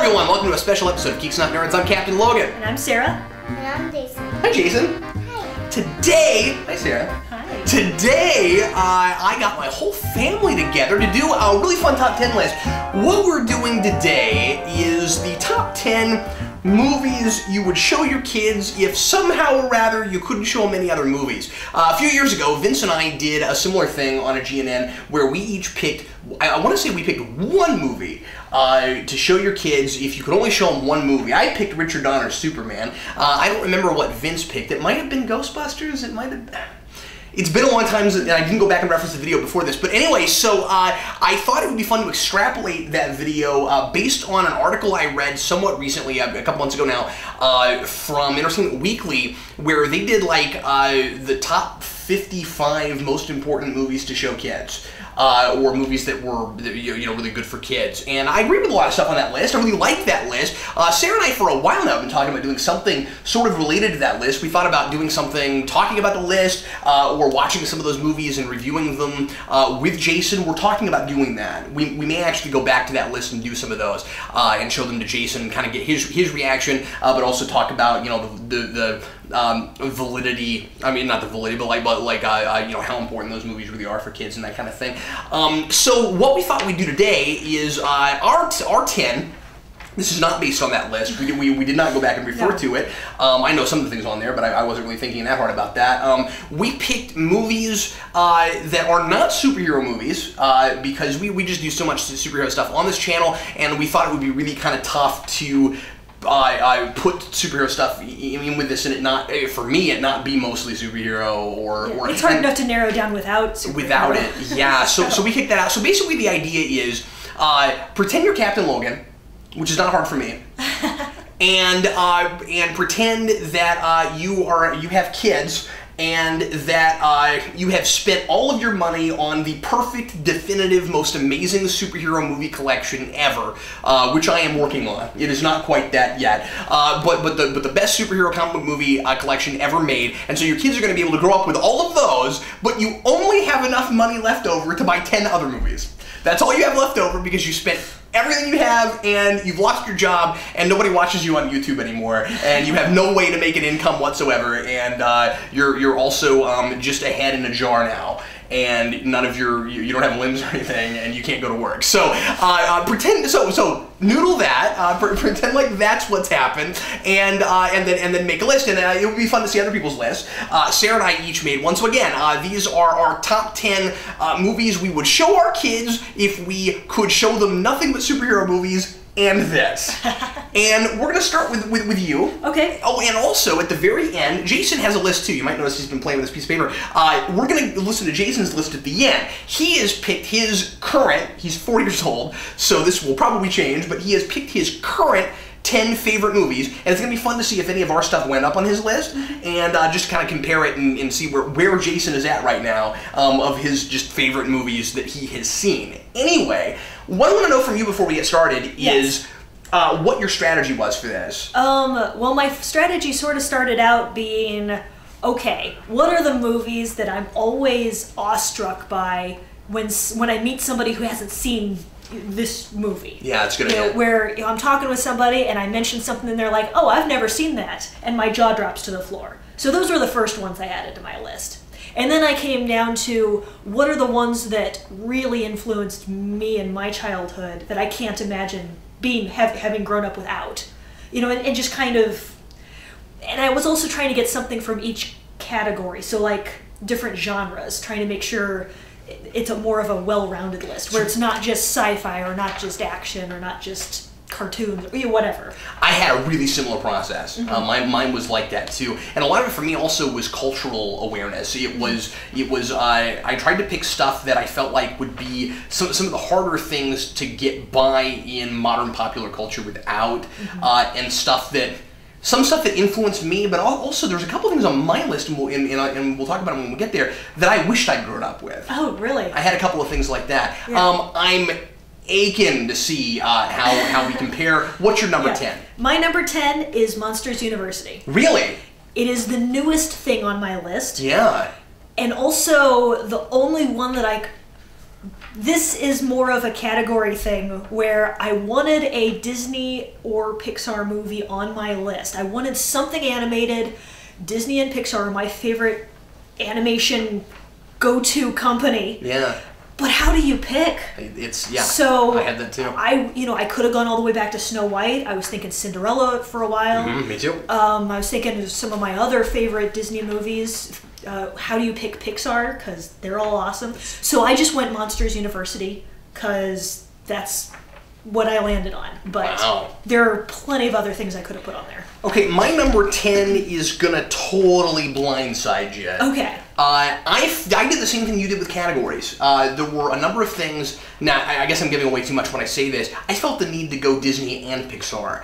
everyone, welcome to a special episode of Geeks Not Nerds. I'm Captain Logan. And I'm Sarah. And I'm Jayson. Hi, Jayson. Hi. Today, hi Sarah. Hi. Today, I got my whole family together to do a really fun top 10 list. What we're doing today is the top 10 movies you would show your kids if somehow or rather you couldn't show them any other movies. A few years ago, Vince and I did a similar thing on a GNN where we each picked, I want to say we picked one movie to show your kids if you could only show them one movie. I picked Richard Donner's Superman. I don't remember what Vince picked. It might have been Ghostbusters. It might have... It's been a long time, and I didn't go back and reference the video before this, but anyway, so I thought it would be fun to extrapolate that video based on an article I read somewhat recently, a couple months ago now, from Entertainment Weekly, where they did like the top 55 most important movies to show kids. Or movies that were, you know, really good for kids. And I agree with a lot of stuff on that list. I really like that list. Sarah and I, for a while now, have been talking about doing something sort of related to that list. We thought about doing something, talking about the list, or watching some of those movies and reviewing them with Jayson. We're talking about doing that. We may actually go back to that list and do some of those and show them to Jayson and kind of get his reaction, but also talk about, you know, the validity, I mean, not the validity, but like you know, how important those movies really are for kids and that kind of thing. So what we thought we'd do today is our 10. This is not based on that list. We did not go back and refer to it. I know some of the things on there, but I wasn't really thinking that hard about that. We picked movies that are not superhero movies because we just do so much superhero stuff on this channel, and we thought it would be really kind of tough to I put superhero stuff in with this, and it not, for me, it not be mostly superhero or it's hard enough to narrow down without superhero. Without it, yeah. So we kicked that out. So basically, the idea is pretend you're Captain Logan, which is not hard for me, and pretend that you have kids. And that you have spent all of your money on the perfect, definitive, most amazing superhero movie collection ever, which I am working on. It is not quite that yet, but the best superhero comic book movie collection ever made. And so your kids are going to be able to grow up with all of those, but you only have enough money left over to buy 10 other movies. That's all you have left over because you spent everything you have, and you've lost your job, and nobody watches you on YouTube anymore, and you have no way to make an income whatsoever, and you're also just a head in a jar now, and none of you don't have limbs or anything, and you can't go to work. So pretend so noodle that, pretend like that's what's happened, and then make a list, and it would be fun to see other people's lists. Sarah and I each made one. So again, these are our top 10 movies we would show our kids if we could show them nothing but superhero movies and this. And we're gonna start with you. Okay. Oh, and also at the very end, Jayson has a list too. You might notice he's been playing with this piece of paper. We're gonna listen to Jayson's list at the end. He has picked his current, he's 40 years old, so this will probably change, but he has picked his current 10 favorite movies, and it's going to be fun to see if any of our stuff went up on his list, and just kind of compare it and see where Jayson is at right now of his just favorite movies that he has seen. Anyway, what I want to know from you before we get started is what your strategy was for this. Well, my strategy sort of started out being, okay, what are the movies that I'm always awestruck by when I meet somebody who hasn't seen this movie? Yeah, it's good. Where I'm talking with somebody and I mention something and they're like, oh, I've never seen that, and my jaw drops to the floor. So those were the first ones I added to my list. And then I came down to what are the ones that really influenced me in my childhood that I can't imagine having grown up without. You know, and just kind of, and I was also trying to get something from each category, so like different genres, trying to make sure it's more of a well-rounded list, where it's not just sci-fi or not just action or not just cartoons or whatever. I had a really similar process. Mine was like that too, and a lot of it for me also was cultural awareness. I tried to pick stuff that I felt like would be some of the harder things to get by in modern popular culture without, and some stuff that influenced me, but also there's a couple things on my list, and we'll talk about them when we get there, that I wished I'd grown up with. Oh, really? I had a couple of things like that. Yeah. I'm aching to see how we compare. What's your number 10? My number 10 is Monsters University. Really? It is the newest thing on my list. Yeah. And also the only one that I This is more of a category thing where I wanted a Disney or Pixar movie on my list. I wanted something animated. Disney and Pixar are my favorite animation go-to company. Yeah. But how do you pick? So I had that too. I could have gone all the way back to Snow White. I was thinking Cinderella for a while. Me too. I was thinking of some of my other favorite Disney movies. How do you pick Pixar? Because they're all awesome. So I just went Monsters University because that's what I landed on. But there are plenty of other things I could have put on there. Okay, my number 10 is gonna totally blindside you. Okay. I did the same thing you did with categories. There were a number of things. Now, I guess I'm giving away too much when I say this. I felt the need to go Disney and Pixar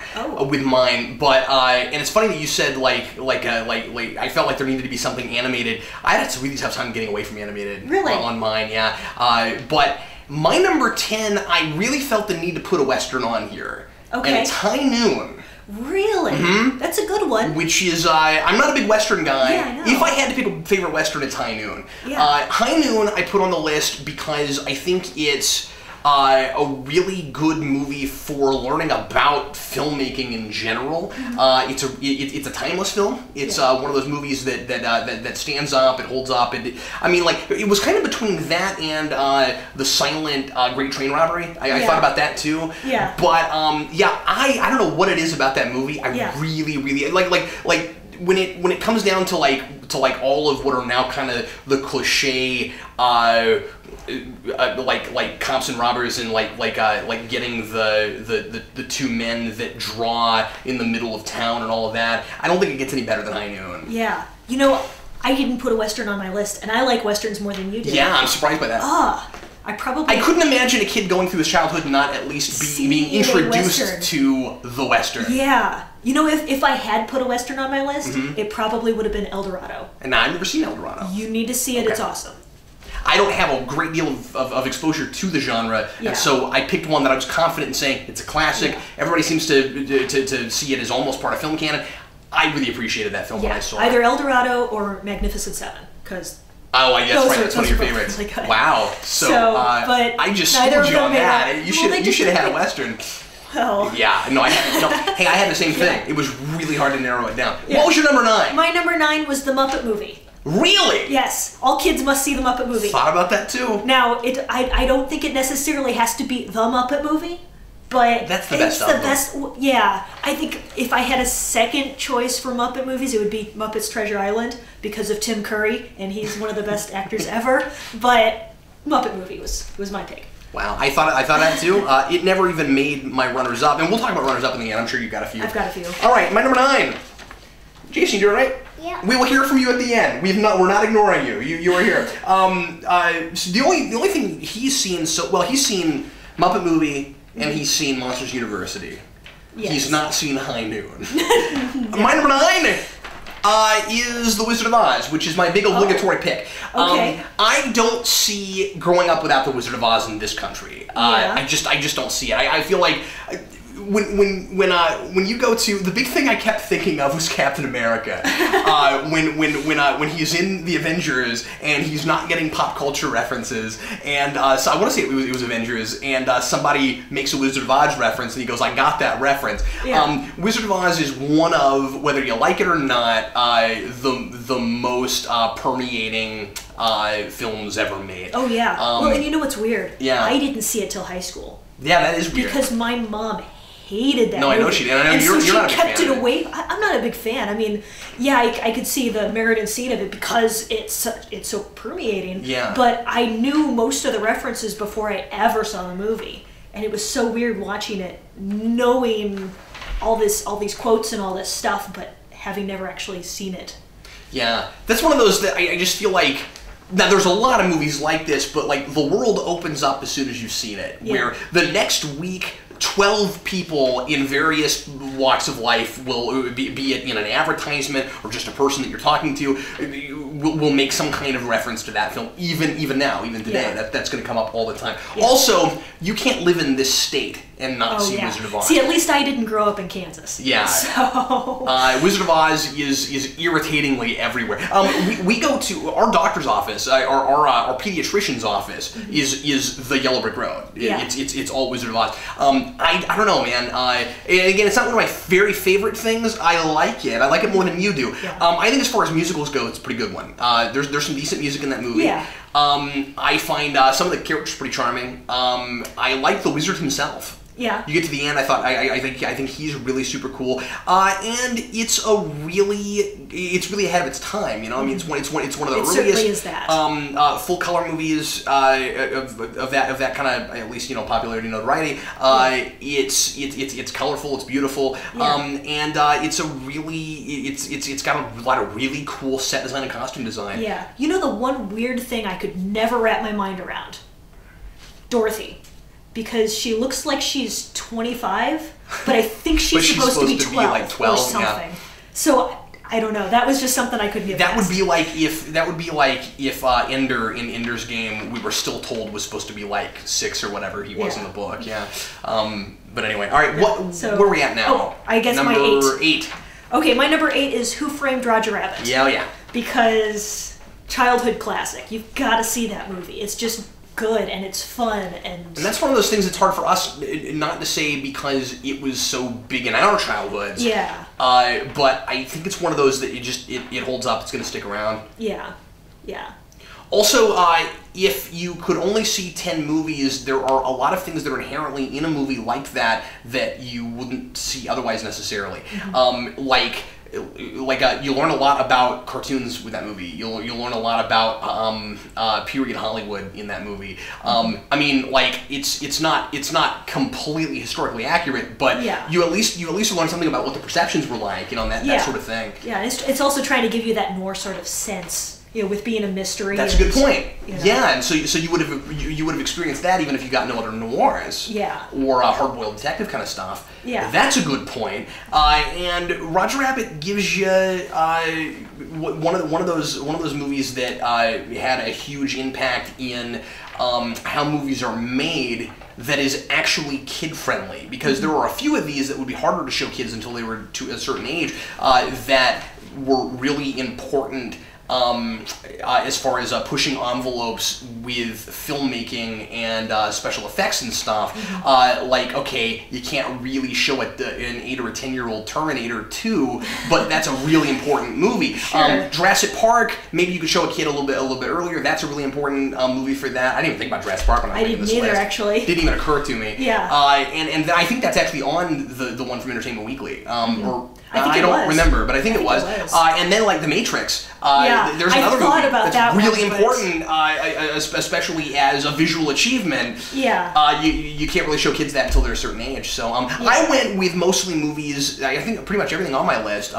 with mine, but and it's funny that you said like I felt like there needed to be something animated. I had a really tough time getting away from animated on mine. Yeah, but my number 10, I really felt the need to put a Western on here. Okay. And it's High Noon. Really? That's a good one. Which is, I'm not a big Western guy. Yeah, I know. If I had to pick a favorite Western, it's High Noon. Yeah. High Noon I put on the list because I think it's a really good movie for learning about filmmaking in general. It's a timeless film. It's one of those movies that stands up, it holds up. It was kind of between that and the silent Great Train Robbery. I thought about that too. Yeah. But I don't know what it is about that movie. I really like when it comes down to like all of what are now kind of the cliche like cops and robbers and like getting the two men that draw in the middle of town and all of that. I don't think it gets any better than High Noon. Yeah. I didn't put a Western on my list, and I like Westerns more than you did. Yeah, I'm surprised by that. I couldn't imagine a kid going through his childhood and not at least being introduced to the Western. Yeah. If I had put a Western on my list, it probably would have been El Dorado. And I've never seen El Dorado. You need to see it. Okay. It's awesome. I don't have a great deal of exposure to the genre, and so I picked one that I was confident in saying it's a classic. Yeah. Everybody seems to see it as almost part of film canon. I really appreciated that film when I saw it. Either El Dorado or Magnificent Seven, because that's one of your favorites. Really wow. So but I just schooled you on that. You should have had a Western. Well. Yeah, no, hey, I had the same thing. It was really hard to narrow it down. Yeah. What was your number 9? My number 9 was The Muppet Movie. Really? Yes. All kids must see The Muppet Movie. Thought about that too. Now, I don't think it necessarily has to be The Muppet Movie, but that's the best. It's the best. Yeah, I think if I had a second choice for Muppet movies, it would be Muppets Treasure Island because of Tim Curry, and he's one of the best actors ever. But Muppet Movie was my pick. Wow, I thought that too. It never even made my runners-up, and we'll talk about runners-up in the end. I'm sure you've got a few. I've got a few. All right, my number 9. Jason, you all right? Yeah. We will hear from you at the end. We're not ignoring you. You are here. So the only thing he's seen he's seen Muppet Movie and he's seen Monsters University. Yes. He's not seen High Noon. My number 9 is The Wizard of Oz, which is my big obligatory pick. Okay. I don't see growing up without The Wizard of Oz in this country. I just don't see it. I feel like when you go to the big thing I kept thinking of was Captain America. When he's in the Avengers and he's not getting pop culture references, and so I want to say it was Avengers, and somebody makes a Wizard of Oz reference and he goes, "I got that reference." Yeah. Wizard of Oz is one of, whether you like it or not, the most permeating films ever made. Oh yeah. Well, and you know what's weird? Yeah. I didn't see it till high school. Yeah, that is weird. Because my mom hated that movie. I know she did. I know and you're so not a she big kept fan it away. I'm not a big fan. I mean, yeah, I could see the merit and scene of it because it's so permeating. Yeah. But I knew most of the references before I ever saw the movie, and it was so weird watching it, knowing all these quotes and all this stuff, but having never actually seen it. Yeah, that's one of those that I just feel like. Now, there's a lot of movies like this, but like the world opens up as soon as you've seen it. Yeah. Where the next week, 12 people in various walks of life will be it in an advertisement or just a person that you're talking to will make some kind of reference to that film. Even now, even today, that's going to come up all the time. Yeah. Also, you can't live in this state and not see yeah. Wizard of Oz. See, at least I didn't grow up in Kansas. Yeah. So... Wizard of Oz is irritatingly everywhere. We go to our doctor's office, our pediatrician's office is the Yellow Brick Road. Yeah. It's all Wizard of Oz. I don't know, man. And again, it's not one of my very favorite things. I like it. I like it more than you do. Yeah. I think as far as musicals go, it's a pretty good one. There's some decent music in that movie. Yeah. I find some of the characters pretty charming. I like the wizard himself. Yeah. You get to the end, I think he's really super cool, and it's really ahead of its time. You know, I mean, it's one of the earliest. Certainly is that. Full color movies of that kind of, at least, you know, popularity, notoriety. It's colorful, it's beautiful, and it's got a lot of really cool set design and costume design. Yeah. You know, the one weird thing I could never wrap my mind around? Dorothy. Because she looks like she's 25, but I think she's supposed to be 12, like 12 or something. Yeah. So I don't know. That was just something I couldn't get past. That would be like if Ender in Ender's Game, we were still told was supposed to be like 6 or whatever he was in the book. Yeah. But anyway, all right. Where are we at now? Oh, I guess number my 8. Okay, my number 8 is Who Framed Roger Rabbit. Yeah. Because childhood classic. You've got to see that movie. It's just good and it's fun and that's one of those things that's hard for us not to say because it was so big in our childhoods. Yeah. But I think it's one of those that it holds up. It's going to stick around. Yeah. Also, if you could only see 10 movies, there are a lot of things that are inherently in a movie like that you wouldn't see otherwise necessarily. You learn a lot about cartoons with that movie. You'll learn a lot about period Hollywood in that movie. I mean, like it's not completely historically accurate, but you at least learn something about what the perceptions were like, you know, that sort of thing. Yeah, it's also trying to give you that more sort of sense. You know, with being a mystery. That's a good point. You know. Yeah, and so you would have experienced that even if you got no other noirs. Yeah. Or hard-boiled detective kind of stuff. Yeah. That's a good point. And Roger Rabbit gives you one of those movies that had a huge impact in how movies are made. That is actually kid-friendly, because there are a few of these that would be harder to show kids until they were to a certain age that were really important. As far as pushing envelopes with filmmaking and special effects and stuff, like, okay, you can't really show an 8 or a 10-year-old Terminator 2, but that's a really important movie. Sure. Jurassic Park, maybe you could show a kid a little bit earlier. That's a really important movie for that. I didn't even think about Jurassic Park when I was making this list. I didn't either, actually. Didn't even occur to me. Yeah. And I think that's actually on the one from Entertainment Weekly. Or I don't remember, but I think it was. And then, like, The Matrix. There's another movie that's really important, especially as a visual achievement. Yeah. You can't really show kids that until they're a certain age. So I went with mostly movies. I think pretty much everything on my list,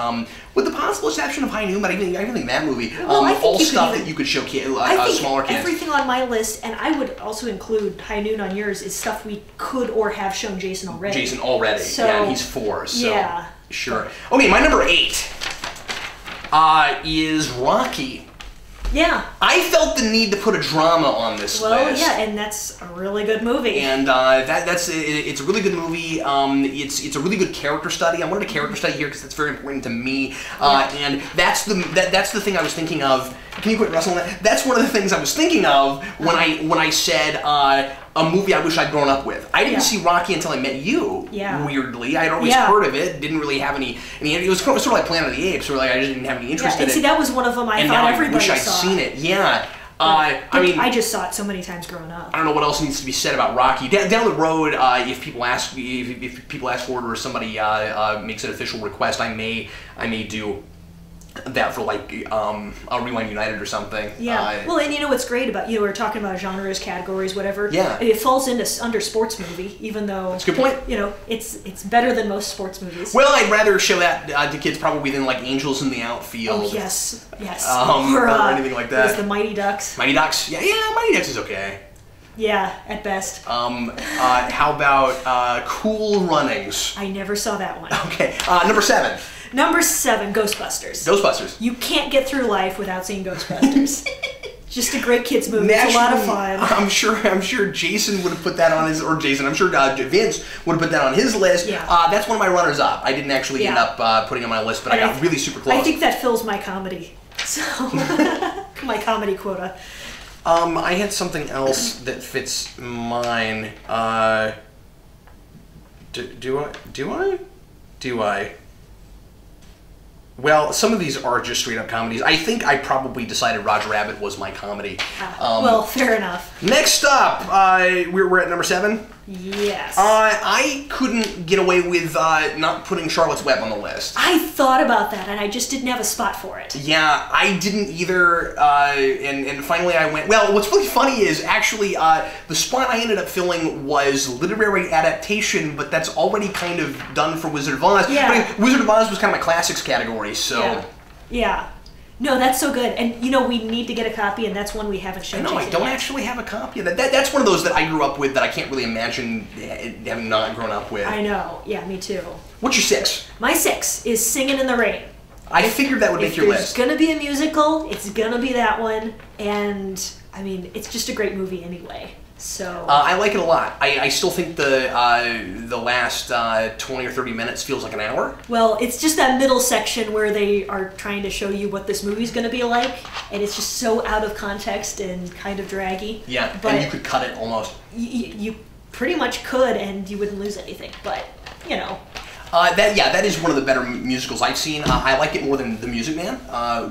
with the possible exception of High Noon. But I think that movie, all stuff that you could show smaller kids. Everything on my list, and I would also include High Noon on yours, is stuff we could or have shown Jayson already. So, yeah, and he's 4. So yeah. Sure. Okay, my number 8 is Rocky. Yeah. I felt the need to put a drama on this list. Well, yeah, and that's a really good movie. And it's a really good movie. It's a really good character study. I wanted a character study here because that's very important to me. And that's the thing I was thinking of. Can you quit wrestling that? That's one of the things I was thinking of when I said a movie I wish I'd grown up with. I didn't see Rocky until I met you. Yeah. Weirdly, I'd always heard of it. Didn't really have any. It was sort of like Planet of the Apes, where like I just didn't have any interest in it. See, that was one of them I thought everybody saw. I wish I'd seen it. Yeah. I just saw it so many times growing up. I don't know what else needs to be said about Rocky. Down the road, if people ask for it, or somebody makes an official request, I may do that for like Rewind United or something. Yeah. Well, and you know what's great about, we were talking about genres, categories, whatever. Yeah. It falls under sports movie, even though that's a good point. It's better than most sports movies. Well, I'd rather show that to kids probably than like Angels in the Outfield. Oh yes. Or anything like that. The Mighty Ducks. Mighty Ducks. Yeah. Mighty Ducks is okay. Yeah, at best. How about Cool Runnings? I never saw that one. Okay. Number 7. Number 7, Ghostbusters. Ghostbusters. You can't get through life without seeing Ghostbusters. Just a great kids movie. It's a lot of fun. I'm sure Jayson would have put that on his, or Jayson, I'm sure Vince would have put that on his list. Yeah. That's one of my runners-up. I didn't actually end up putting it on my list, but I got really super close. I think that fills my comedy. So, my comedy quota. I had something else that fits mine. Do I? Well, some of these are just straight up comedies. I think I probably decided Roger Rabbit was my comedy. Well, fair enough. Next up, we're at number 7. Yes. I couldn't get away with not putting Charlotte's Web on the list. I thought about that, and I just didn't have a spot for it. Yeah, I didn't either, and finally I went, well, what's really funny is actually the spot I ended up filling was literary adaptation, but that's already kind of done for Wizard of Oz. Yeah. I mean, Wizard of Oz was kind of my classics category, so... Yeah. No, that's so good. And, you know, we need to get a copy, and that's one we haven't shown. No, I don't actually have a copy of that. That's one of those that I grew up with that I can't really imagine having not grown up with. I know. Yeah, me too. What's your 6? My 6 is Singin' in the Rain. I figured that would make your list. If there's gonna be a musical, it's gonna be that one. And, I mean, it's just a great movie anyway. So I like it a lot. I still think the last 20 or 30 minutes feels like an hour. Well, it's just that middle section where they are trying to show you what this movie's going to be like, and it's just so out of context and kind of draggy. Yeah, but and you could cut it almost. You pretty much could, and you wouldn't lose anything. But you know. That is one of the better musicals I've seen. I like it more than The Music Man,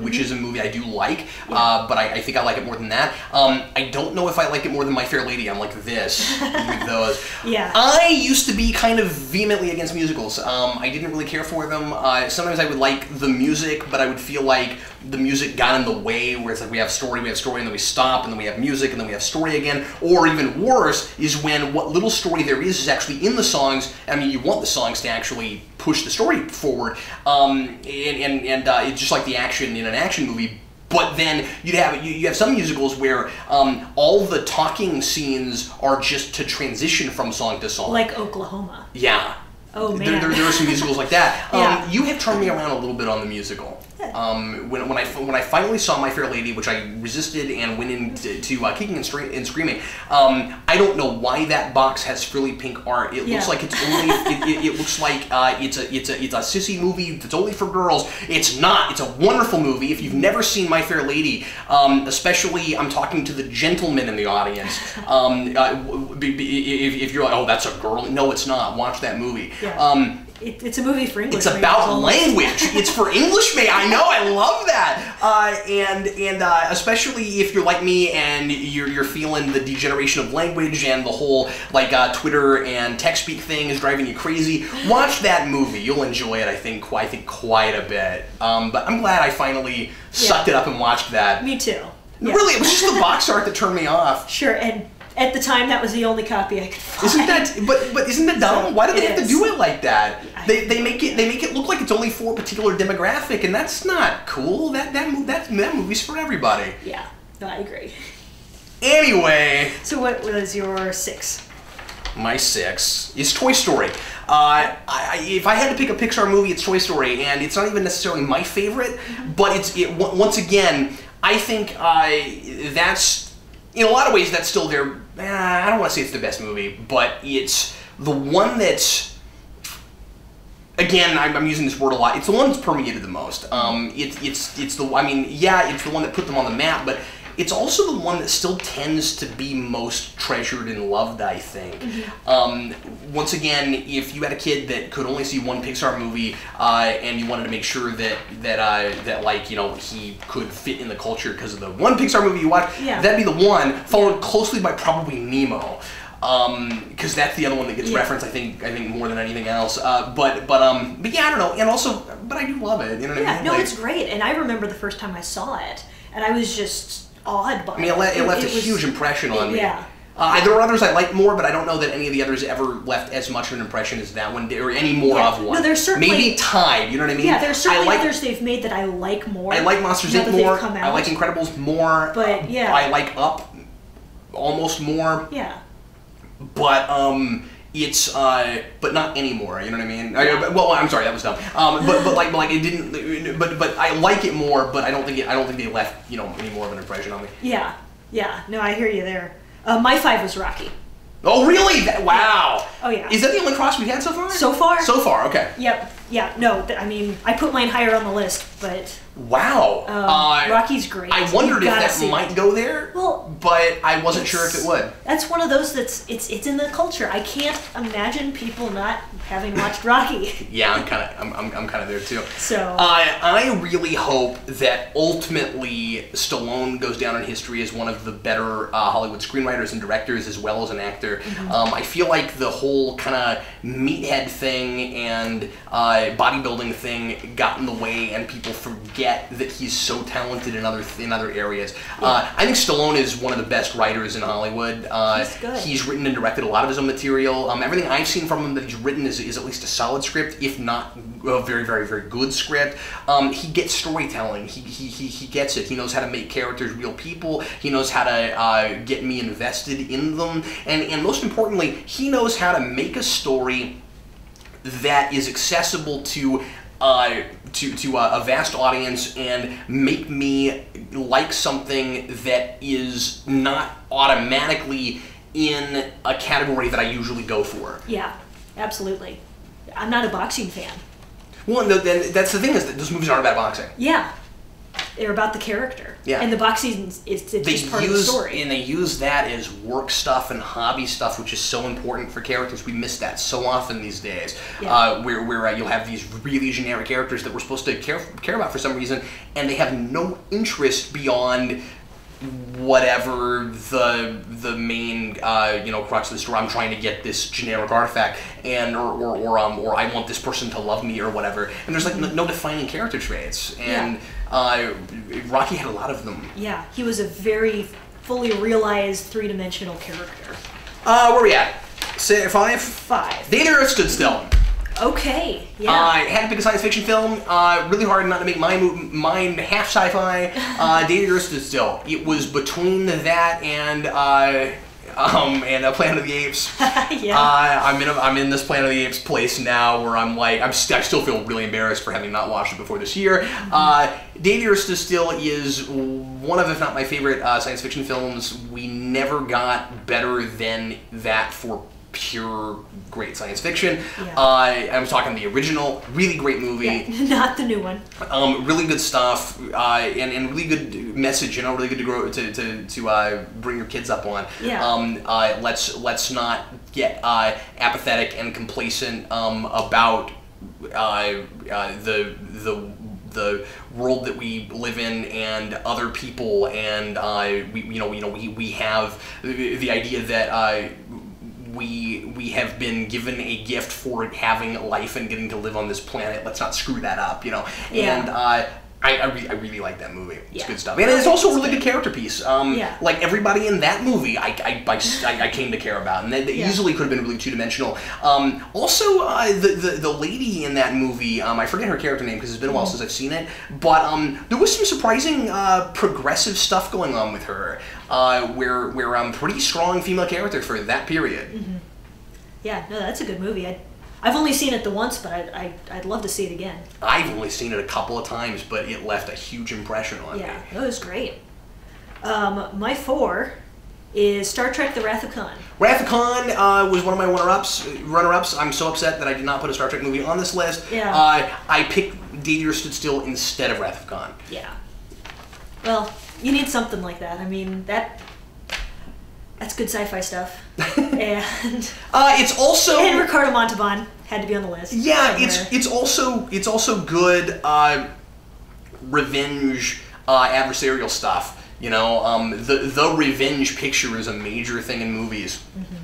which is a movie I do like, but I think I like it more than that. I don't know if I like it more than My Fair Lady. I'm like this with those. Yeah. I used to be kind of vehemently against musicals. I didn't really care for them. Sometimes I would like the music, but I would feel like the music got in the way, where it's like we have story, and then we stop, and then we have music, and then we have story again. Or even worse is when what little story there is actually in the songs. I mean, you want the songs to actually push the story forward, and it's just like the action in an action movie. But then you have some musicals where all the talking scenes are just to transition from song to song. Like Oklahoma. Yeah. Oh man. There are some musicals like that. Yeah. You have turned me around a little bit on the musical. When I finally saw My Fair Lady, which I resisted and went into kicking and screaming, I don't know why that box has frilly pink art. It looks like it's only it looks like it's a sissy movie that's only for girls. It's not. It's a wonderful movie. If you've never seen My Fair Lady, especially I'm talking to the gentlemen in the audience. If you're like, oh, that's a girl, no, it's not. Watch that movie. Yeah. It's a movie for English. It's about language. It's for English, mate. I know. I love that. And especially if you're like me and you're feeling the degeneration of language and the whole like Twitter and text speak thing is driving you crazy. Watch that movie. You'll enjoy it. I think quite a bit. But I'm glad I finally sucked it up and watched that. Me too. Yeah. Really, it was just the box art that turned me off. Sure, and at the time that was the only copy I could find. But isn't that dumb? Why do they have to do it like that? They make it look like it's only for a particular demographic, and that's not cool. That movie's for everybody. Yeah, no, I agree. Anyway. So what was your 6? My 6 is Toy Story. If I had to pick a Pixar movie, it's Toy Story, and it's not even necessarily my favorite, but once again, I think that's, in a lot of ways, that's still their, I don't want to say it's the best movie, but it's the one that's, again, I'm using this word a lot, it's the one that's permeated the most. It's the one that put them on the map, but it's also the one that still tends to be most treasured and loved, I think. Once again, if you had a kid that could only see one Pixar movie and you wanted to make sure that like, you know, he could fit in the culture because of the one Pixar movie you watched, that'd be the one, followed closely by probably Nemo. Because that's the other one that gets referenced, I think more than anything else. But yeah, I don't know. And also, but I do love it. You know what I mean? No, like, it's great. And I remember the first time I saw it, and I was just awed by it. I mean, it left a huge impression on me. Yeah. There were others I liked more, but I don't know that any of the others ever left as much of an impression as that one did, or any more of one. No, there's certainly maybe tied. You know what I mean? Yeah, there's certainly others they've made that I like more. I like Monsters Inc. more. I like Incredibles more. But yeah, I like Up almost more. Yeah. But it's but not anymore. You know what I mean? Well, I'm sorry, that was dumb. But like it didn't. But I like it more. But I don't think they left any more of an impression on me. Yeah. No, I hear you there. My 5 was Rocky. Oh really? Wow. Oh yeah. Is that the only cross we've had so far? So far. So far, okay. Yep. Yeah. No, I mean I put mine higher on the list, but. Wow. Rocky's great. I wondered if that might go there. Well, but I wasn't sure if it would. That's one of those it's in the culture. I can't imagine people not having watched Rocky. Yeah, I'm kind of there too. So I really hope that ultimately Stallone goes down in history as one of the better Hollywood screenwriters and directors, as well as an actor. I feel like the whole kind of meathead thing and bodybuilding thing got in the way, and people forget that he's so talented in other areas. I think Stallone is one of the best writers in Hollywood. He's good. He's written and directed a lot of his own material. Everything I've seen from him that he's written is at least a solid script, if not a very, very, very good script. He gets storytelling. He gets it. He knows how to make characters real people. He knows how to get me invested in them. And most importantly, he knows how to make a story that is accessible to a vast audience and make me like something that is not automatically in a category that I usually go for. Yeah, absolutely. I'm not a boxing fan. Well, no, that's the thing, is that those movies aren't about boxing. Yeah. They're about the character. Yeah. And the boxing is just part of the story. And they use that as work stuff and hobby stuff, which is so important for characters. We miss that so often these days. Yeah. Where you'll have these really generic characters that we're supposed to care about for some reason, and they have no interest beyond whatever the main crux of the story. I'm trying to get this generic artifact, and or I want this person to love me or whatever. And there's like no defining character traits, and Rocky had a lot of them. Yeah, he was a very fully realized three-dimensional character. Where are we at? Say 5? 5. Day the Earth Stood Still. Okay, yeah. I had to pick a science fiction film. Really hard not to make mine half sci-fi. Day the Earth Stood Still. It was between that and Planet of the Apes. Yeah. I'm in this Planet of the Apes place now where I'm like, I still feel really embarrassed for having not watched it before this year. Day the Earth Stood Still is one of, if not my favorite, science fiction films. We never got better than that for pure great science fiction. Yeah. I'm talking the original, really great movie. Yeah, not the new one. Really good stuff, and really good message. Really good to grow to bring your kids up on. Yeah. Let's not get apathetic and complacent about the world that we live in and other people, and we have the idea that we have been given a gift for having life and getting to live on this planet. Let's not screw that up, Yeah. And I really like that movie. It's good stuff, and it's also a really good character piece. Like everybody in that movie, I came to care about, and that easily could have been really two-dimensional. Also, the lady in that movie, I forget her character name because it's been a while since I've seen it, but there was some surprising progressive stuff going on with her, where pretty strong female character for that period. Mm-hmm. Yeah, no, that's a good movie. I've only seen it the once, but I'd love to see it again. I've only seen it a couple of times, but it left a huge impression on me. Yeah, it was great. My 4 is Star Trek: The Wrath of Khan. Wrath of Khan was one of my runner-ups. I'm so upset that I did not put a Star Trek movie on this list. Yeah. I picked Day the Earth Stood Still instead of Wrath of Khan. Yeah. Well, you need something like that. I mean, that's good sci-fi stuff. And it's also, and Ricardo Montalban had to be on the list. Yeah, it's also good revenge adversarial stuff. The revenge picture is a major thing in movies. Mm-hmm.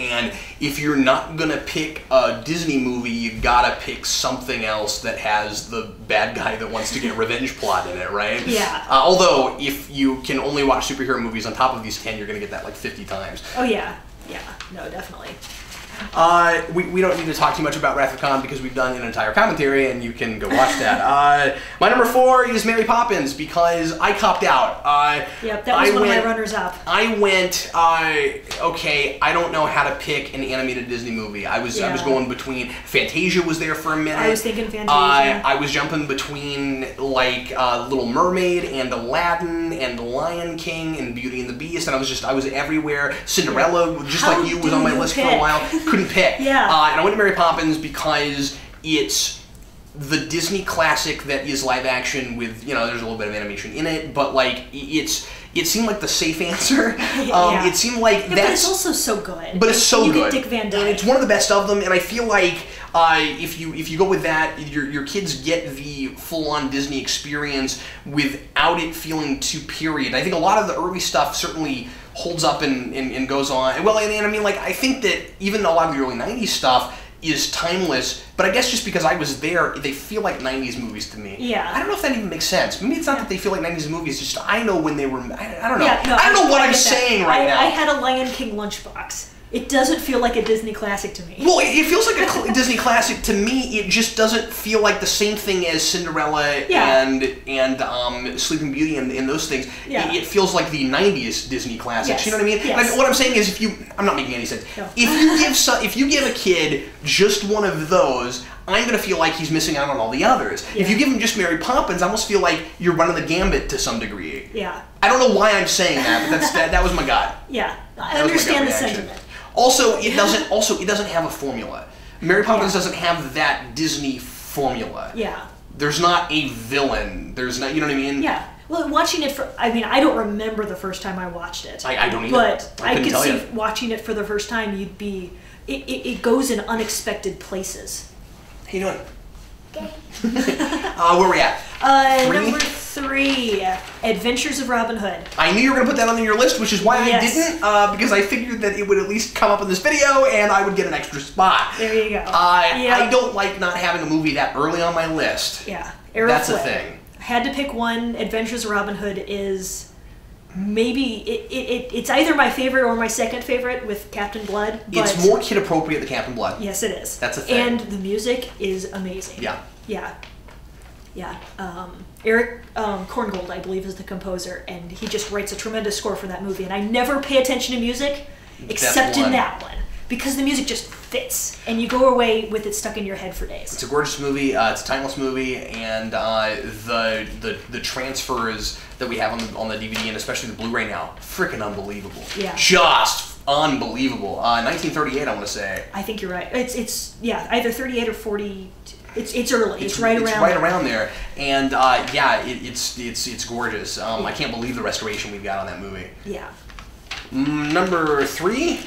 And if you're not gonna pick a Disney movie, you gotta pick something else that has the bad guy that wants to get a revenge plot in it, right? Yeah. Although, if you can only watch superhero movies on top of these 10, you're gonna get that like 50 times. Oh yeah, yeah, no, definitely. We don't need to talk too much about Wrath of Khan because we've done an entire commentary and you can go watch that. My number 4 is Mary Poppins because I copped out. Yep, that was one of my runners-up. I went, okay, I don't know how to pick an animated Disney movie. I was going between, Fantasia was there for a minute. I was thinking Fantasia. I was jumping between, like, Little Mermaid and Aladdin and The Lion King and Beauty and the Beast, and I was everywhere. Cinderella, just like you, was on my list for a while. Couldn't pick. Yeah. And I went to Mary Poppins because it's the Disney classic that is live action with, you know, there's a little bit of animation in it, but like it seemed like the safe answer. It seemed like that's... But it's also so good. But it's so good. You get Dick Van Dyke. It's one of the best of them, and I feel like if you go with that, your kids get the full-on Disney experience without it feeling too period. I think a lot of the early stuff certainly holds up and goes on. Well, and I mean, like, I think that even a lot of the early 90s stuff is timeless, but I guess just because I was there, they feel like 90s movies to me. Yeah. I don't know if that even makes sense. Maybe it's not that they feel like 90s movies, just I know when they were, I don't know. Yeah, no, I don't know what I'm saying right now. I had a Lion King lunchbox. It doesn't feel like a Disney classic to me. Well, it feels like a Disney classic to me. It just doesn't feel like the same thing as Cinderella and Sleeping Beauty and those things. Yeah. It feels like the 90s Disney classics. Yes. You know what I mean? Yes. Like, what I'm saying is, I'm not making any sense. No. If you give a kid just one of those, I'm going to feel like he's missing out on all the others. Yeah. If you give him just Mary Poppins, I almost feel like you're running the gambit to some degree. Yeah. I don't know why I'm saying that, but that was my gut. Yeah. I understand the sentiment. Also, it doesn't have a formula. Mary Poppins doesn't have that Disney formula. Yeah. There's not a villain. There's not, you know what I mean? Yeah. Well, watching it I don't remember the first time I watched it. I don't either. But I could see watching it for the first time, it goes in unexpected places. How you doing? Okay. Where we at? Number 3, Adventures of Robin Hood. I knew you were going to put that on your list, which is why I didn't, because I figured that it would at least come up in this video and I would get an extra spot. There you go. I don't like not having a movie that early on my list. Yeah. That's a thing. I had to pick one. Adventures of Robin Hood is maybe, it's either my favorite or my second favorite with Captain Blood. But it's more kid appropriate than Captain Blood. Yes, it is. That's a thing. And the music is amazing. Yeah. Yeah. Yeah. Eric Korngold, I believe, is the composer, and he just writes a tremendous score for that movie. And I never pay attention to music except in that one, because the music just fits, and you go away with it stuck in your head for days. It's a gorgeous movie. It's a timeless movie, and the transfers that we have on the DVD and especially the Blu-ray now, freaking unbelievable. Yeah. Just unbelievable. 1938, I want to say. I think you're right. It's either 38 or 40. It's early. It's right around. It's right around there, and it's gorgeous. I can't believe the restoration we've got on that movie. Yeah. Number 3.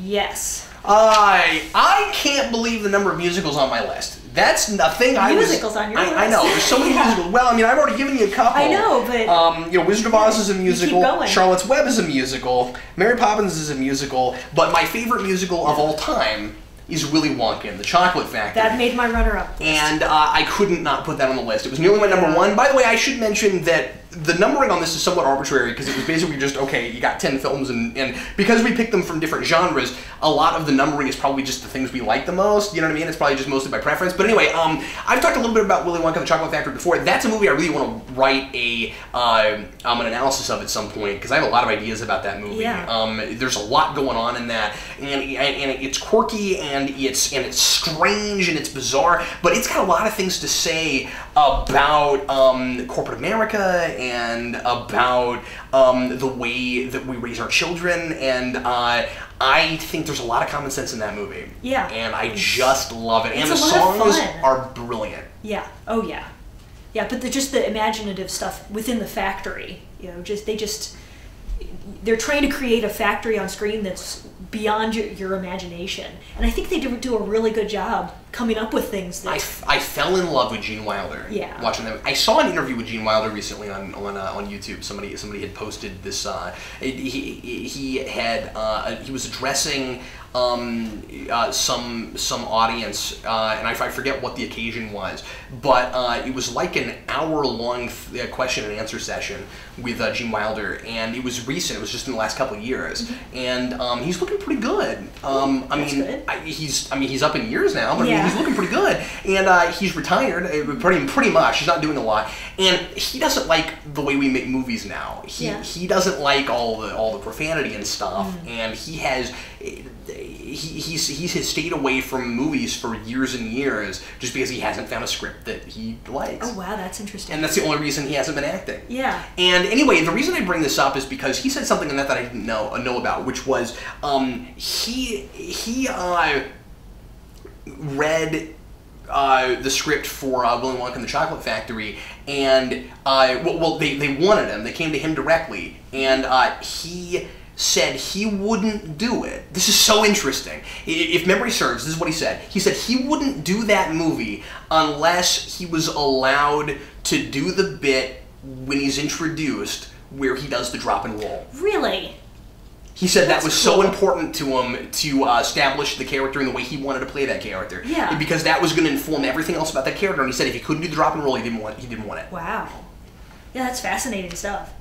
Yes. I can't believe the number of musicals on my list. That's nothing. Musicals on your list. I know. There's so many musicals. Well, I mean, I've already given you a couple. I know, but Wizard of Oz is a musical. Keep going. Charlotte's Web is a musical. Mary Poppins is a musical. But my favorite musical of all time is Willy Wonka and the Chocolate Factory. That made my runner-up list. And I couldn't not put that on the list. It was nearly my number 1. By the way, I should mention that the numbering on this is somewhat arbitrary because it was basically just, okay, you got 10 films, and because we picked them from different genres, a lot of the numbering is probably just the things we like the most, you know what I mean? It's probably just mostly by preference. But anyway, I've talked a little bit about Willy Wonka and the Chocolate Factory before. That's a movie I really want to write an analysis of at some point because I have a lot of ideas about that movie. Yeah. There's a lot going on in that, and it's quirky, and it's strange, and it's bizarre, but it's got a lot of things to say about corporate America and about the way that we raise our children, and I think there's a lot of common sense in that movie. Yeah. And I just love it. And the a lot of songs fun. are brilliant. Yeah. Oh yeah. Yeah, but just the imaginative stuff within the factory, they're trying to create a factory on screen that's beyond your imagination. And I think they do a really good job coming up with things that... I fell in love with Gene Wilder. Yeah. Watching them. I saw an interview with Gene Wilder recently on YouTube. Somebody had posted this. He was addressing some audience, and I forget what the occasion was, but it was like an hour-long question and answer session with Gene Wilder, and it was recent. It was just in the last couple of years, and he's looking pretty good. He's up in years now, but he's looking pretty good, and he's retired pretty much. He's not doing a lot, and he doesn't like the way we make movies now. He doesn't like all the profanity and stuff, and he has stayed away from movies for years and years just because he hasn't found a script that he likes. Oh wow, that's interesting. And that's the only reason he hasn't been acting. Yeah. And anyway, the reason I bring this up is because he said something in that I didn't know about, which was he read the script for Willy Wonka and the Chocolate Factory, and they wanted him. They came to him directly, and he said he wouldn't do it. This is so interesting. If memory serves, this is what he said. He said he wouldn't do that movie unless he was allowed to do the bit when he's introduced where he does the drop and roll. Really? He said that was so important to him to establish the character in the way he wanted to play that character. Yeah. Because that was going to inform everything else about that character, and he said if he couldn't do the drop and roll, he didn't want it. Wow. Yeah, that's fascinating stuff.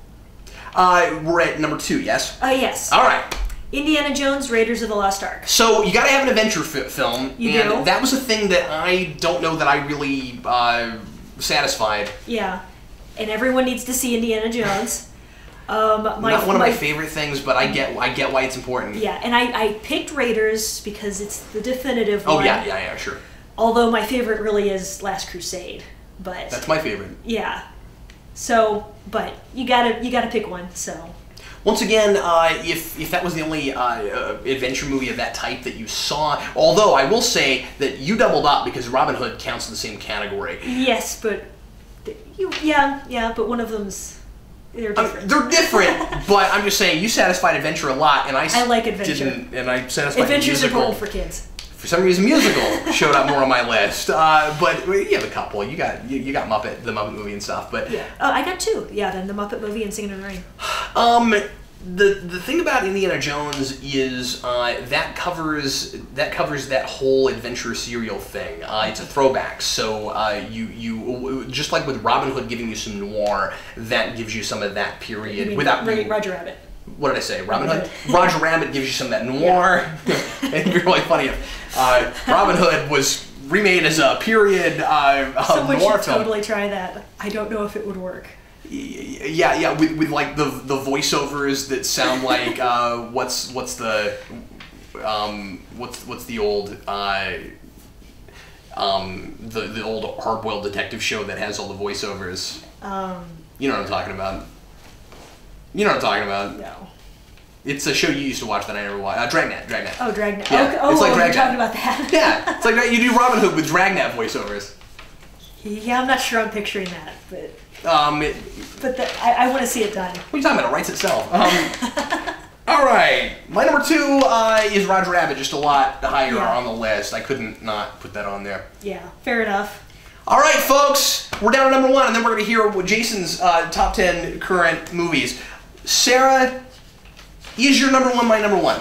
We're at number 2, yes? Yes. All right. Indiana Jones, Raiders of the Lost Ark. So you got to have an adventure film, You and do? that was a thing that I don't know that I really satisfied. Yeah, and everyone needs to see Indiana Jones. Not one of my favorite things, but I get why it's important. Yeah, and I picked Raiders because it's the definitive one. Oh yeah, sure. Although my favorite really is Last Crusade, but that's my favorite. Yeah. So, but you gotta pick one. So. Once again, if that was the only adventure movie of that type that you saw, although I will say that you doubled up because Robin Hood counts in the same category. Yes, but but one of them's they're different. They're different, but I'm just saying you satisfied adventure a lot, and I like adventure. Didn't, and I satisfied Adventures musical. are cool for kids. For some reason, musical showed up more on my list, but you have a couple. You got the Muppet movie and stuff, but yeah. Oh, I got 2. Yeah, then the Muppet movie and Singing in the Rain. The thing about Indiana Jones is that covers that whole adventure serial thing. It's a throwback, so you just like with Robin Hood giving you some noir, that gives you some of that period. You mean without Roger Rabbit. What did I say? Robin Hood? Roger Rabbit gives you some of that noir. It'd be really funny if Robin Hood was remade as a period Someone noir should film. totally try that. I don't know if it would work. Yeah, with like the voiceovers that sound like what's the old the old hard-boiled detective show that has all the voiceovers. You know what I'm talking about. No. It's a show you used to watch that I never watched. Dragnet. Oh, Dragnet. Yeah, okay. Oh, it's like we're Dragnet. talking about that. Yeah, it's like you do Robin Hood with Dragnet voiceovers. Yeah, I'm not sure I'm picturing that, but I want to see it done. What are you talking about? It writes itself. All right, my number 2 is Roger Rabbit, just a lot higher on the list. I couldn't not put that on there. Yeah, fair enough. All right, folks, we're down to number 1, and then we're going to hear what Jayson's top 10 current movies. Sarah, is your number 1 my number 1?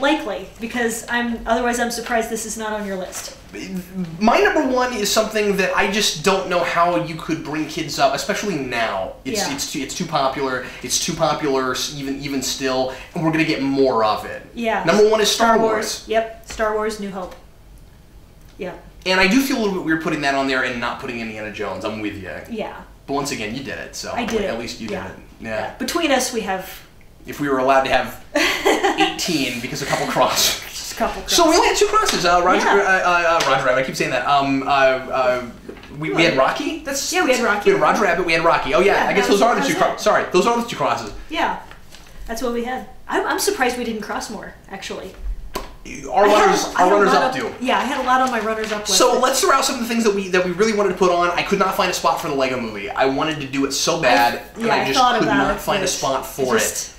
Likely, because otherwise I'm surprised this is not on your list. My number 1 is something that I just don't know how you could bring kids up, especially now. It's too popular. It's too popular even still, and we're gonna get more of it. Yeah. Number 1 is Star Wars. Yep. Star Wars: New Hope. Yeah. And I do feel a little bit weird putting that on there and not putting Indiana Jones. I'm with you. Yeah. But once again, you did it, so I did it. At least you did it. Yeah. Between us, we have. If we were allowed to have 18 because a couple crossed. Just a couple crosses. So we only had 2 crosses. Roger Rabbit. I keep saying that. We had Rocky. We had Rocky. We had Roger Rabbit. We had Rocky. Oh yeah, I guess those are the 2 crosses. Sorry, those are the 2 crosses. Yeah, that's what we had. I'm surprised we didn't cross more, actually. Our runners up do. Yeah, I had a lot on my runners up list. So let's throw out some of the things that we really wanted to put on. I could not find a spot for the Lego Movie. I wanted to do it so bad, and I just could not find a spot for it.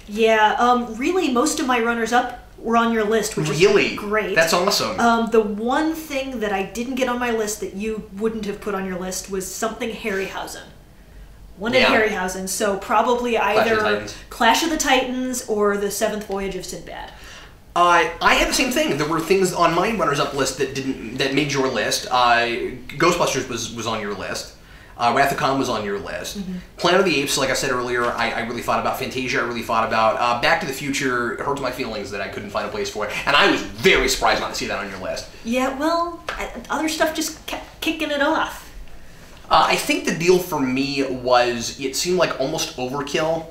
Yeah, really, most of my runners up were on your list, which really? is great. That's awesome. The one thing that I didn't get on my list that you wouldn't have put on your list was something Harryhausen. One in Harryhausen, so probably either Clash of the Titans or The Seventh Voyage of Sinbad. I had the same thing. There were things on my runners-up list that made your list. Ghostbusters was on your list. Wrath of Khan was on your list. Planet of the Apes, like I said earlier, I really thought about. Fantasia, I really thought about. Back to the Future, it hurts my feelings that I couldn't find a place for it. And I was very surprised not to see that on your list. Yeah, well, other stuff just kept kicking it off. I think the deal for me was it seemed like almost overkill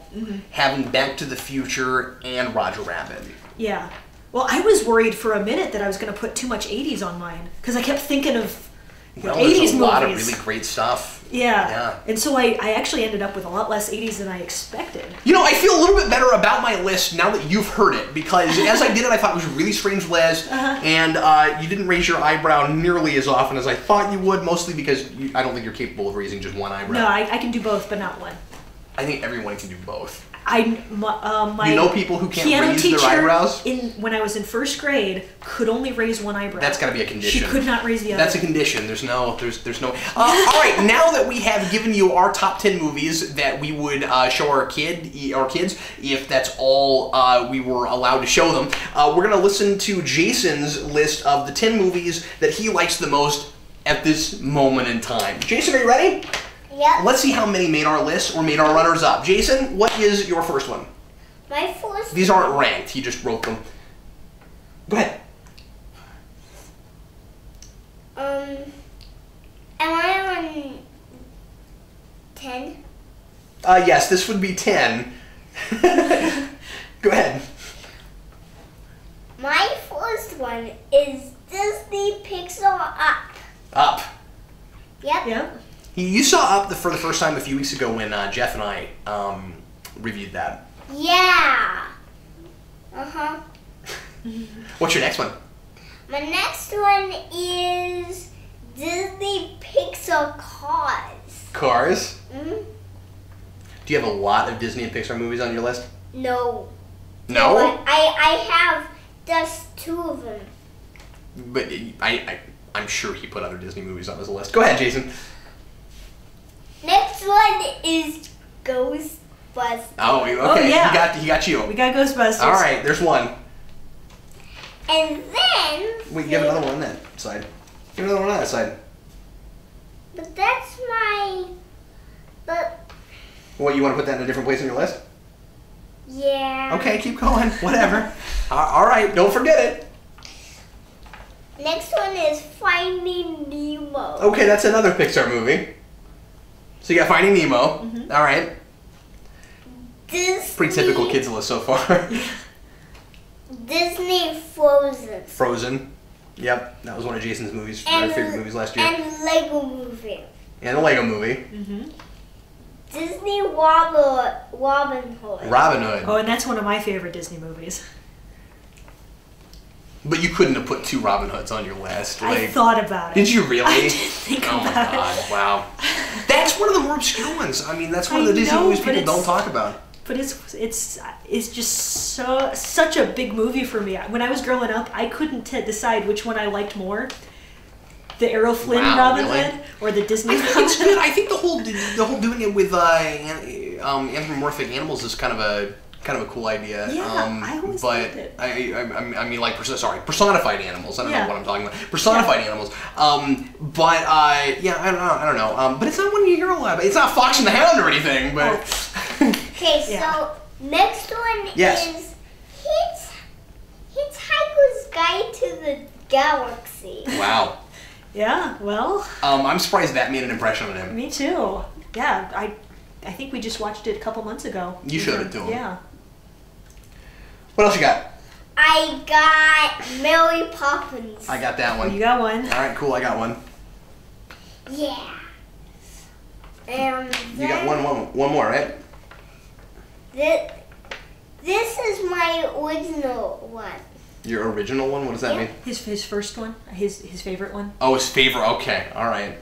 having Back to the Future and Roger Rabbit. Yeah. Well, I was worried for a minute that I was going to put too much 80s on mine because I kept thinking of 80s movies. There's a lot of really great stuff. Yeah. And so I actually ended up with a lot less 80s than I expected. You know, I feel a little bit better about my list now that you've heard it, because as I did it, I thought it was a really strange list, and you didn't raise your eyebrow nearly as often as I thought you would, mostly because I don't think you're capable of raising just one eyebrow. No, I can do both, but not one. I think everyone can do both. My you know people who can't raise their eyebrows? When I was in first grade, could only raise one eyebrow. That's got to be a condition. She could not raise the other. That's a condition. There's no. All right, now that we have given you our top 10 movies that we would show our kids, if that's all we were allowed to show them, we're gonna listen to Jayson's list of the 10 movies that he likes the most at this moment in time. Jayson, are you ready? Yep. Let's see how many made our list or made our runners-up. Jayson, what is your first one? My first. These aren't ranked. He just wrote them. Go ahead. Am I on 10? Yes, this would be 10. Go ahead. My first one is Disney Pixar Up. Up. Yep. Yep. You saw Up for the first time a few weeks ago when Jeff and I reviewed that. Yeah. Uh-huh. What's your next one? My next one is Disney Pixar Cars. Cars? Mm-hmm. Do you have a lot of Disney and Pixar movies on your list? No. No? But I have just 2 of them. But I'm sure he put other Disney movies on his list. Go ahead, Jayson. Next one is Ghostbusters. Oh, okay. Oh, yeah. He got you. We got Ghostbusters. All right, there's one. And then... Wait, give another one on that side. Give another one on that side. But that's my... But... What, you want to put that in a different place on your list? Yeah. Okay, keep going. Whatever. All right, don't forget it. Next one is Finding Nemo. Okay, that's another Pixar movie. So you got Finding Nemo. All right. Disney... Pretty typical kids list so far. Disney Frozen. Frozen. Yep, that was one of Jason's movies, our favorite movies last year. And Lego Movie. And a Lego movie. Disney Robin Hood. Robin Hood. Oh, and that's one of my favorite Disney movies. But you couldn't have put 2 Robin Hoods on your list. I thought about it. Did you really? I did think oh about my god, wow. That's one of the more obscure ones. I mean, that's one of the Disney movies people don't talk about. But it's just such a big movie for me. When I was growing up, I couldn't decide which one I liked more. The Errol Flynn Robin Hood or the Disney Robin Hood. It's good. I think the whole doing it with anthropomorphic animals is kind of a cool idea. Yeah, I always liked it. I mean, like, personified animals. I don't know what I'm talking about. Personified animals. Yeah, I don't know. But it's not one you hear a lot about. It's not Fox and the Hound or anything, but... Okay, so next one is Hitchhiker's Guide to the Galaxy. Wow. Yeah, well... I'm surprised that made an impression on him. Me too. Yeah, I think we just watched it a couple months ago. You showed it to him. Yeah. What else you got? I got Mary Poppins. I got that one. You got one. All right, cool. I got one. Yeah. And you got one more, right? This is my original one. Your original one? What does that mean? His first one? His favorite one? Oh, his favorite. Okay, all right.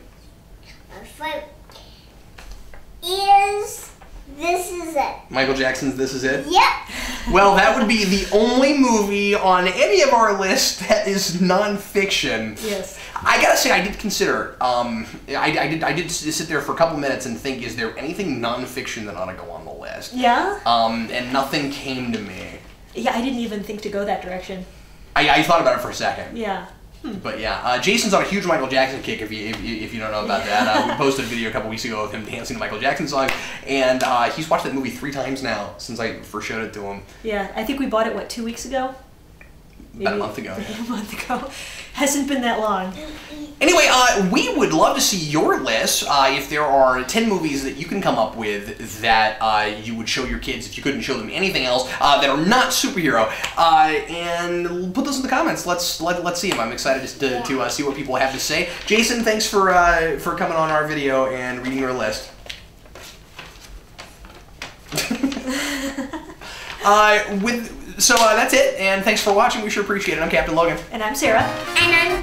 This is it. Michael Jackson's This Is It? Yep. Well, that would be the only movie on any of our lists that is non-fiction. Yes. I gotta say, I did consider. I did sit there for a couple minutes and think, is there anything non-fiction that ought to go on the list? Yeah? And nothing came to me. Yeah, I didn't even think to go that direction. I thought about it for a second. Yeah. But yeah, Jason's on a huge Michael Jackson kick. If you don't know about that, we posted a video a couple weeks ago of him dancing to Michael Jackson song, and he's watched that movie 3 times now since I first showed it to him. Yeah, I think we bought it, what, 2 weeks ago? Maybe About a month ago. A month ago. Hasn't been that long. Anyway, we would love to see your list. If there are 10 movies that you can come up with that you would show your kids if you couldn't show them anything else that are not superhero, and put those in the comments. Let's see them. I'm excited to see what people have to say. Jayson, thanks for coming on our video and reading your list. So that's it, and thanks for watching. We sure appreciate it. I'm Captain Logan. And I'm Sarah. And I'm